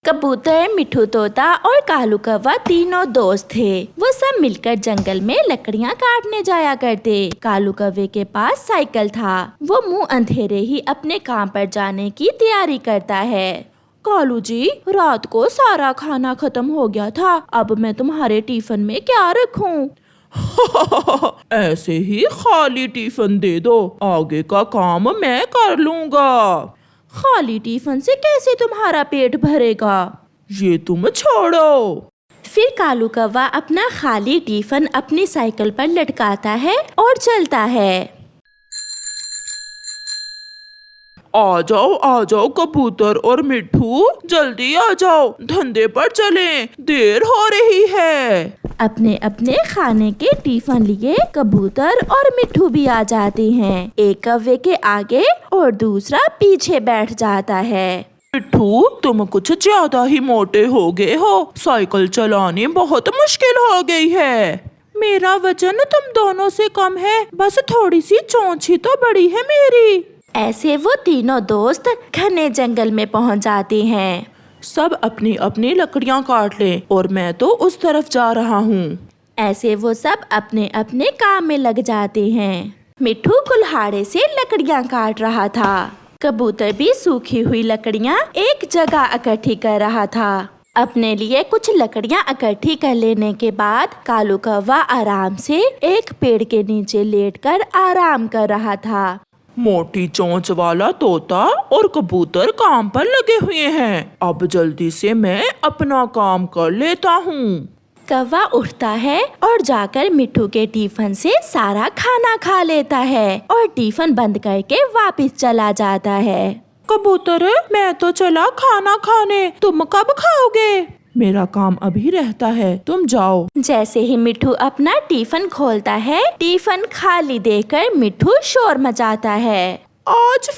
कबूतर, मिठू तोता और कालू कौवा तीनों दोस्त थे। वो सब मिलकर जंगल में लकड़ियाँ काटने जाया करते। कालू कौवे के पास साइकिल था। वो मुंह अंधेरे ही अपने काम पर जाने की तैयारी करता है। कालू जी, रात को सारा खाना खत्म हो गया था। अब मैं तुम्हारे टिफिन में क्या रखूं? ऐसे ही खाली टिफिन दे दो, आगे का काम मैं कर लूंगा। खाली टिफिन से कैसे तुम्हारा पेट भरेगा? ये तुम छोड़ो। फिर कालू कौवा अपना खाली टिफिन अपनी साइकिल पर लटकाता है और चलता है। आ जाओ कबूतर और मिठू, जल्दी आ जाओ, धंधे पर चलें, देर हो रही है। अपने अपने खाने के टिफिन लिए कबूतर और मिठू भी आ जाते हैं। एक कौवे के आगे और दूसरा पीछे बैठ जाता है। मिठू, तुम कुछ ज्यादा ही मोटे हो गए हो। साइकिल चलानी बहुत मुश्किल हो गई है। मेरा वजन तुम दोनों से कम है, बस थोड़ी सी चोंच ही तो बड़ी है मेरी। ऐसे वो तीनों दोस्त घने जंगल में पहुंच जाते हैं। सब अपनी अपनी लकड़ियां काट लें और मैं तो उस तरफ जा रहा हूँ। ऐसे वो सब अपने अपने काम में लग जाते हैं। मिठू कुल्हाड़े से लकड़ियां काट रहा था। कबूतर भी सूखी हुई लकड़ियां एक जगह इकट्ठी कर रहा था। अपने लिए कुछ लकड़ियां इकट्ठी कर लेने के बाद कालू कौवा आराम से एक पेड़ के नीचे लेटकर आराम कर रहा था। मोटी चोंच वाला तोता और कबूतर काम पर लगे हुए हैं। अब जल्दी से मैं अपना काम कर लेता हूँ। कौवा उठता है और जाकर मिठू के टिफिन से सारा खाना खा लेता है और टिफिन बंद करके वापस चला जाता है। कबूतर, मैं तो चला खाना खाने, तुम कब खाओगे? मेरा काम अभी रहता है, तुम जाओ। जैसे ही मिठू अपना टिफिन खोलता है, टिफिन खाली देखकर मिठू शोर मचाता है। आज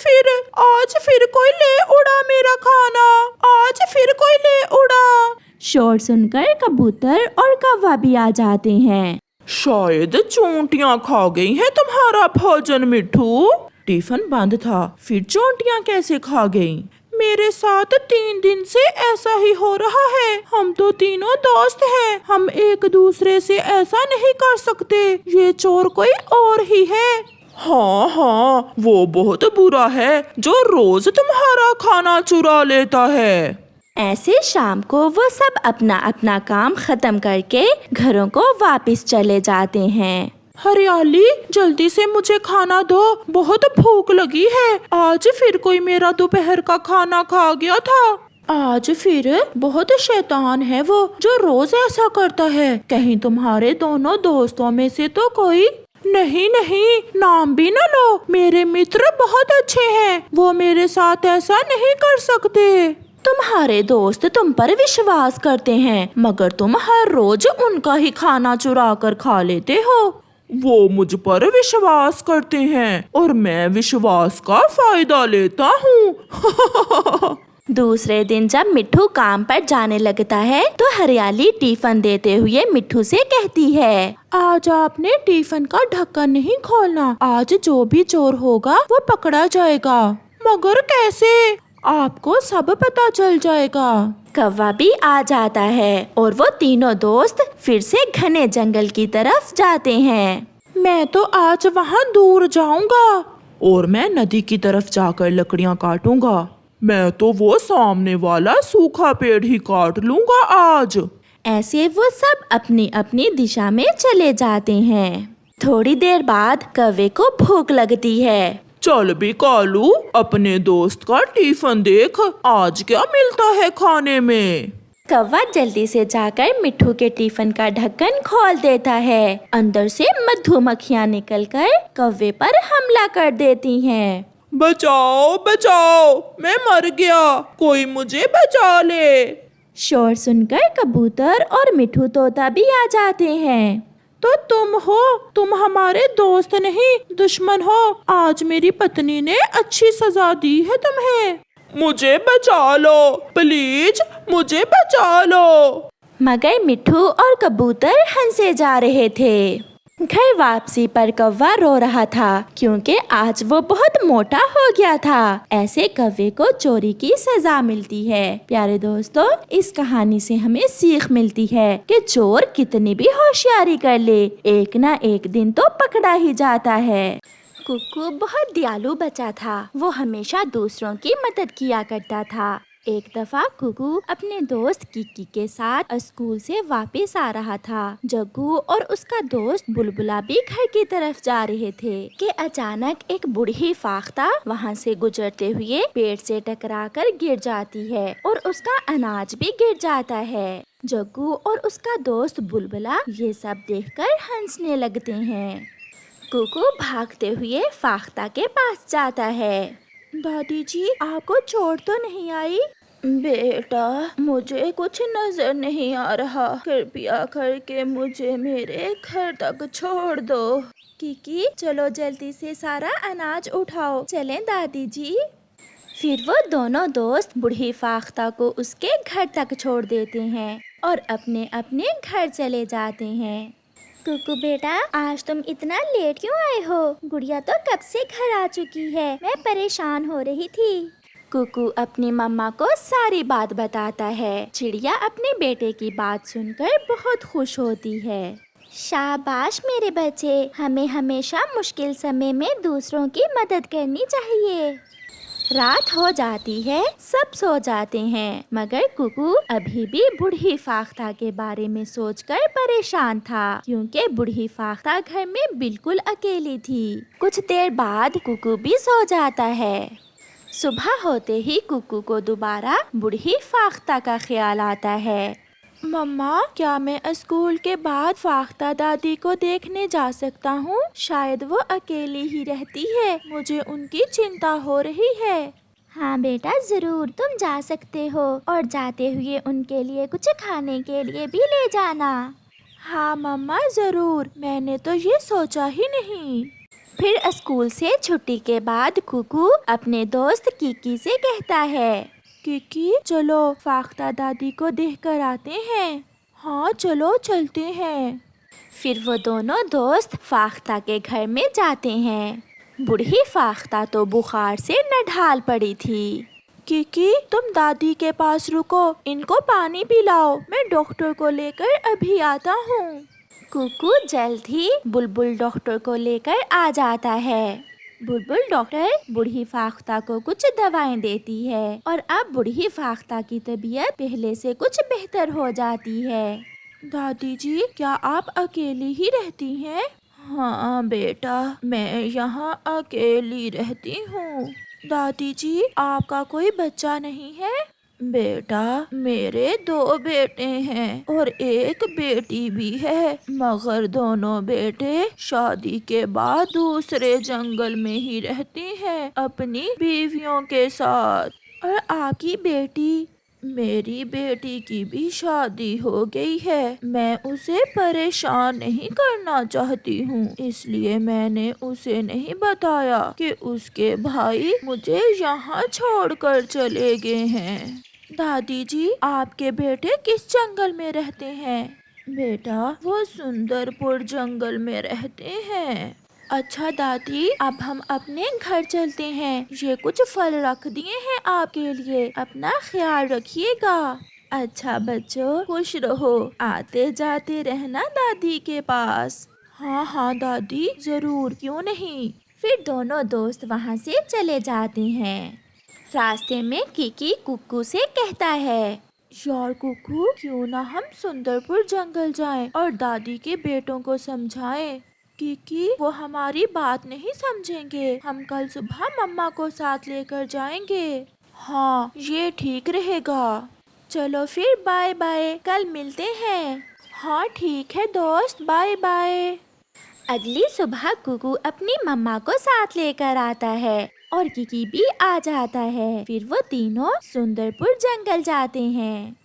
फिर कोई ले उड़ा मेरा खाना, आज फिर कोई ले उड़ा। शोर सुनकर कबूतर और कौवा भी आ जाते हैं। शायद चोंटियां खा गई हैं तुम्हारा भोजन मिठू। टिफिन बंद था, फिर चोंटियां कैसे खा गईं? मेरे साथ 3 दिन से ऐसा ही हो रहा है। हम तो तीनों दोस्त हैं, हम एक दूसरे से ऐसा नहीं कर सकते। ये चोर कोई और ही है। हाँ, वो बहुत बुरा है जो रोज तुम्हारा खाना चुरा लेता है। ऐसे शाम को वो सब अपना अपना काम खत्म करके घरों को वापस चले जाते हैं। हरियाली, जल्दी से मुझे खाना दो, बहुत भूख लगी है। आज फिर कोई मेरा दोपहर का खाना खा गया था। आज फिर बहुत शैतान है वो जो रोज ऐसा करता है। कहीं तुम्हारे दोनों दोस्तों में से तो कोई? नहीं, नाम भी न लो। मेरे मित्र बहुत अच्छे हैं, वो मेरे साथ ऐसा नहीं कर सकते। तुम्हारे दोस्त तुम पर विश्वास करते हैं, मगर तुम हर रोज उनका ही खाना चुरा कर खा लेते हो। वो मुझ पर विश्वास करते हैं और मैं विश्वास का फायदा लेता हूँ। दूसरे दिन जब मिठू काम पर जाने लगता है तो हरियाली टिफिन देते हुए मिठू से कहती है, आज आपने टिफिन का ढक्कन नहीं खोलना। आज जो भी चोर होगा वो पकड़ा जाएगा। मगर कैसे? आपको सब पता चल जाएगा। कौवा भी आ जाता है और वो तीनों दोस्त फिर से घने जंगल की तरफ जाते हैं। मैं तो आज वहाँ दूर जाऊंगा और मैं नदी की तरफ जाकर लकड़ियाँ काटूंगा। मैं तो वो सामने वाला सूखा पेड़ ही काट लूंगा आज। ऐसे वो सब अपनी अपनी दिशा में चले जाते हैं। थोड़ी देर बाद कौवे को भूख लगती है। चल भी कालू, अपने दोस्त का टिफिन देख, आज क्या मिलता है खाने में। कौवा जल्दी से जाकर मिठू के टिफिन का ढक्कन खोल देता है। अंदर से मधुमक्खियाँ निकलकर कौवे पर हमला कर देती हैं। बचाओ, मैं मर गया, कोई मुझे बचा ले। शोर सुनकर कबूतर और मिठू तोता भी आ जाते हैं। तो तुम हमारे दोस्त नहीं दुश्मन हो। आज मेरी पत्नी ने अच्छी सजा दी है तुम्हें। मुझे बचा लो, प्लीज मुझे बचा लो। मगर मिठू और कबूतर हंसे जा रहे थे। घर वापसी पर कौवा रो रहा था क्योंकि आज वो बहुत मोटा हो गया था। ऐसे कौवे को चोरी की सजा मिलती है। प्यारे दोस्तों, इस कहानी से हमें सीख मिलती है कि चोर कितनी भी होशियारी कर ले, एक ना एक दिन तो पकड़ा ही जाता है। कुकू बहुत दयालु बच्चा था। वो हमेशा दूसरों की मदद किया करता था। एक दफा कुकू अपने दोस्त किकी के साथ स्कूल से वापस आ रहा था। जग्गू और उसका दोस्त बुलबुला भी घर की तरफ जा रहे थे कि अचानक एक बूढ़ी फाख्ता वहाँ से गुजरते हुए पेड़ से टकराकर गिर जाती है और उसका अनाज भी गिर जाता है। जग्गू और उसका दोस्त बुलबुला ये सब देखकर हंसने लगते हैं। कुकू भागते हुए फाख्ता के पास जाता है। दादी जी, आपको चोट तो नहीं आई? बेटा, मुझे कुछ नजर नहीं आ रहा, कृपया करके मुझे मेरे घर तक छोड़ दो। किकी, चलो जल्दी से सारा अनाज उठाओ। चलें दादी जी। फिर वो दोनों दोस्त बूढ़ी फाख्ता को उसके घर तक छोड़ देते हैं और अपने अपने घर चले जाते हैं। कुकू बेटा, आज तुम इतना लेट क्यों आए हो? गुड़िया तो कब से घर आ चुकी है, मैं परेशान हो रही थी। कुकू अपनी मम्मा को सारी बात बताता है। चिड़िया अपने बेटे की बात सुनकर बहुत खुश होती है। शाबाश मेरे बच्चे, हमें हमेशा मुश्किल समय में दूसरों की मदद करनी चाहिए। रात हो जाती है, सब सो जाते हैं, मगर कुकू अभी भी बूढ़ी फाख्ता के बारे में सोचकर परेशान था क्योंकि बूढ़ी फाख्ता घर में बिल्कुल अकेली थी। कुछ देर बाद कुकू भी सो जाता है। सुबह होते ही कुकू को दोबारा बूढ़ी फाख्ता का ख्याल आता है। मम्मा, क्या मैं स्कूल के बाद फाख्ता दादी को देखने जा सकता हूँ? शायद वो अकेली ही रहती है, मुझे उनकी चिंता हो रही है। हाँ बेटा, जरूर तुम जा सकते हो और जाते हुए उनके लिए कुछ खाने के लिए भी ले जाना। हाँ मम्मा, जरूर, मैंने तो ये सोचा ही नहीं। फिर स्कूल से छुट्टी के बाद कुकू अपने दोस्त किकी से कहता है, किकी, चलो फाख्ता दादी को देख कर आते हैं। हाँ चलो, चलते हैं। फिर वो दोनों दोस्त फाख्ता के घर में जाते हैं। बूढ़ी फाख्ता तो बुखार से नढाल पड़ी थी। किकी, तुम दादी के पास रुको, इनको पानी पिलाओ, मैं डॉक्टर को लेकर अभी आता हूँ। कुकू जल्द ही बुलबुल डॉक्टर को लेकर आ जाता है। बुलबुल डॉक्टर बूढ़ी फाख्ता को कुछ दवाएं देती है और अब बूढ़ी फाख्ता की तबीयत पहले से कुछ बेहतर हो जाती है। दादी जी, क्या आप अकेली ही रहती हैं? हाँ बेटा, मैं यहाँ अकेली रहती हूँ। दादी जी, आपका कोई बच्चा नहीं है? बेटा, मेरे 2 बेटे हैं और एक बेटी भी है, मगर दोनों बेटे शादी के बाद दूसरे जंगल में ही रहते हैं अपनी बीवियों के साथ। और आपकी बेटी? मेरी बेटी की भी शादी हो गई है। मैं उसे परेशान नहीं करना चाहती हूँ, इसलिए मैंने उसे नहीं बताया कि उसके भाई मुझे यहाँ छोड़कर चले गए हैं। दादी जी, आपके बेटे किस जंगल में रहते हैं? बेटा, वो सुंदरपुर जंगल में रहते हैं। अच्छा दादी, अब हम अपने घर चलते हैं। ये कुछ फल रख दिए हैं आपके लिए, अपना ख्याल रखिएगा। अच्छा बच्चों, खुश रहो, आते जाते रहना दादी के पास। हाँ हाँ दादी, जरूर, क्यों नहीं। फिर दोनों दोस्त वहाँ से चले जाते हैं। रास्ते में किकी कुकू से कहता है, यार कुकू, क्यों ना हम सुंदरपुर जंगल जाएं और दादी के बेटों को समझाएं। किकी, वो हमारी बात नहीं समझेंगे, हम कल सुबह मम्मा को साथ लेकर जाएंगे। हाँ, ये ठीक रहेगा। चलो फिर बाय बाय, कल मिलते हैं। हाँ ठीक है दोस्त, बाय बाय। अगली सुबह कुकू अपनी मम्मा को साथ लेकर आता है और किकी भी आ जाता है। फिर वो तीनों सुंदरपुर जंगल जाते हैं।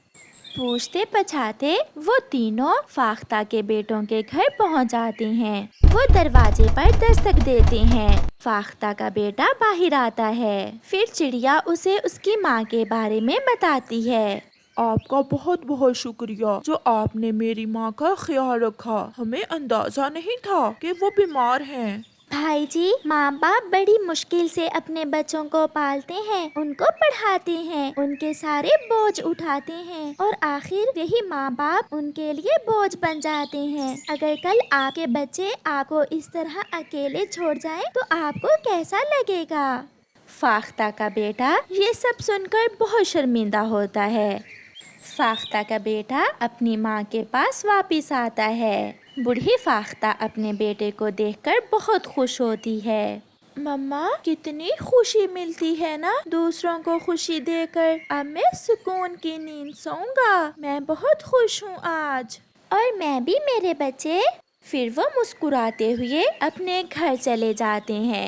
पूछते पछाते वो तीनों फाख्ता के बेटों के घर पहुंच जाते हैं। वो दरवाजे पर दस्तक देते हैं। फाख्ता का बेटा बाहर आता है। फिर चिड़िया उसे उसकी माँ के बारे में बताती है। آپ کا بہت بہت شکریہ جو آپ نے میری ماں کا خیال رکھا، ہمیں اندازہ نہیں تھا کہ وہ بیمار ہیں۔ بھائی جی، ماں باپ بڑی مشکل سے اپنے بچوں کو پالتے ہیں، ان کو پڑھاتے ہیں، ان کے سارے بوجھ اٹھاتے ہیں اور آخر یہی ماں باپ ان کے لیے بوجھ بن جاتے ہیں۔ اگر کل آپ کے بچے آپ کو اس طرح اکیلے چھوڑ جائیں تو آپ کو کیسا لگے گا؟ فاختہ کا بیٹا یہ سب سن کر بہت شرمندہ ہوتا ہے۔ فاختہ کا بیٹا اپنی ماں کے پاس واپس آتا ہے۔ بوڑھی فاختہ اپنے بیٹے کو دیکھ کر بہت خوش ہوتی ہے۔ مما، کتنی خوشی ملتی ہے نا دوسروں کو خوشی دے کر۔ اب میں سکون کی نیند سوؤں گا، میں بہت خوش ہوں آج۔ اور میں بھی میرے بچے۔ پھر وہ مسکراتے ہوئے اپنے گھر چلے جاتے ہیں۔